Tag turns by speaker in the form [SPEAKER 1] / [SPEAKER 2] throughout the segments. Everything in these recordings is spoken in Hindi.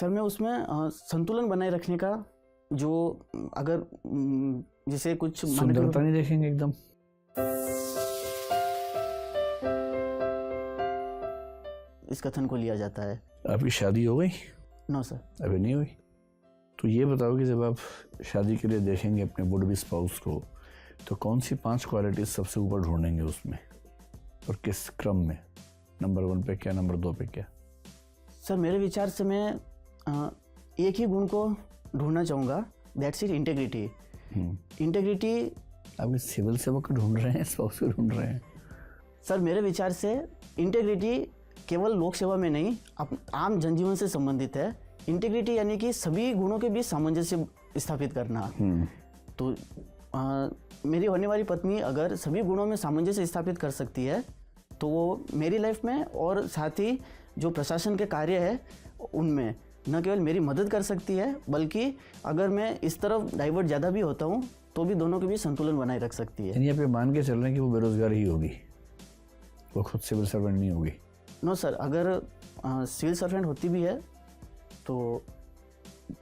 [SPEAKER 1] सर मैं उसमें संतुलन बनाए रखने का, जो अगर जैसे कुछ
[SPEAKER 2] सुंदरता नहीं देखेंगे एकदम।
[SPEAKER 1] इस कथन को लिया जाता है।
[SPEAKER 2] आपकी शादी हो गई?
[SPEAKER 1] No sir.
[SPEAKER 2] अभी नहीं हुई? तो ये बताओ कि जब आप शादी के लिए देखेंगे अपने वुड बी स्पाउस को, तो कौन सी 5 क्वालिटीज सबसे ऊपर ढूंढेंगे उसमें, और किस क्रम में? नंबर 1 पे क्या, नंबर 2 पे क्या?
[SPEAKER 1] सर मेरे विचार से मैं एक ही गुण को ढूंढना चाहूँगा, दैट्स इट, इंटेग्रिटी। इंटेग्रिटी।
[SPEAKER 2] आप सिविल सेवक को ढूंढ रहे हैं, स्पाउस को ढूंढ रहे हैं?
[SPEAKER 1] सर मेरे विचार से इंटेग्रिटी केवल लोक सेवा में नहीं, आम जनजीवन से संबंधित है। इंटेग्रिटी यानी कि सभी गुणों के बीच सामंजस्य स्थापित करना। तो मेरी होने वाली पत्नी अगर सभी गुणों में सामंजस्य स्थापित कर सकती है तो वो मेरी लाइफ में और साथ ही जो प्रशासन के कार्य है उनमें न केवल मेरी मदद कर सकती है, बल्कि अगर मैं इस तरफ डाइवर्ट ज़्यादा भी होता हूँ तो भी दोनों के बीच संतुलन बनाए रख सकती है।
[SPEAKER 2] यानी आप ये मान के चल रहे हैं कि वो बेरोजगार ही होगी, वो खुद सिविल सर्वेंट नहीं होगी?
[SPEAKER 1] नो सर, अगर सिविल सर्वेंट होती भी है तो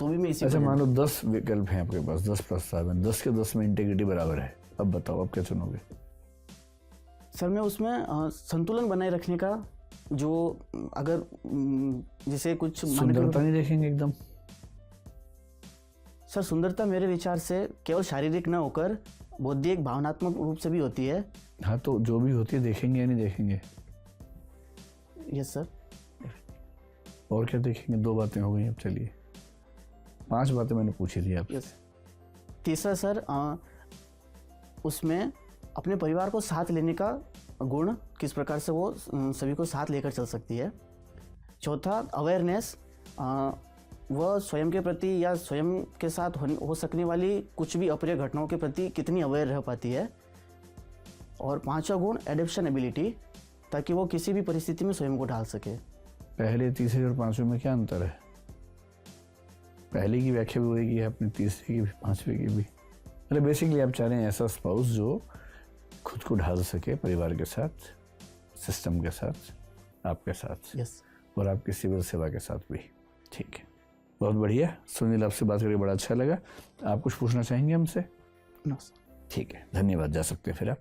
[SPEAKER 1] भी मैं इसी।
[SPEAKER 2] अच्छा मान लो 10 विकल्प हैं आपके पास, 10 प्रस्ताव हैं, 10 के 10 में इंटेग्रिटी बराबर है, अब बताओ आप क्या चुनोगे?
[SPEAKER 1] सर मैं उसमें संतुलन बनाए रखने का, जो अगर जैसे कुछ
[SPEAKER 2] सुंदरता नहीं देखेंगे एकदम।
[SPEAKER 1] सर सुंदरता मेरे विचार से केवल शारीरिक न होकर बौद्धिक भावनात्मक रूप से भी होती है।
[SPEAKER 2] हाँ तो जो भी होती है देखेंगे या नहीं देखेंगे?
[SPEAKER 1] Yes sir.
[SPEAKER 2] और क्या देखेंगे? 2 बातें हो गई, अब चलिए 5 बातें मैंने पूछी थी आपसे।
[SPEAKER 1] यस। तीसरा सर उसमें अपने परिवार को साथ लेने का गुण, किस प्रकार से वो सभी को साथ लेकर चल सकती है। चौथा अवेयरनेस, वह स्वयं के प्रति या स्वयं के साथ हो सकने वाली कुछ भी अप्रिय घटनाओं के प्रति कितनी अवेयर रह पाती है। और 5वां गुण एडेप्शन एबिलिटी, ताकि वो किसी भी परिस्थिति में स्वयं को ढाल सके।
[SPEAKER 2] पहले, तीसरे और 5वें में क्या अंतर है? पहले की व्याख्या भी वही की है अपनी, तीसरे की भी, 5वें की भी। मतलब बेसिकली आप चाह रहे हैं ऐसा स्पाउस जो खुद को ढाल सके परिवार के साथ, सिस्टम के साथ, आपके साथ।
[SPEAKER 1] यस।
[SPEAKER 2] और आपकी सिविल सेवा के साथ भी। ठीक है, बहुत बढ़िया सुनील, आपसे बात करके बड़ा अच्छा लगा। आप कुछ पूछना चाहेंगे हमसे?
[SPEAKER 1] No sir.
[SPEAKER 2] ठीक है, धन्यवाद, जा सकते हैं फिर आप।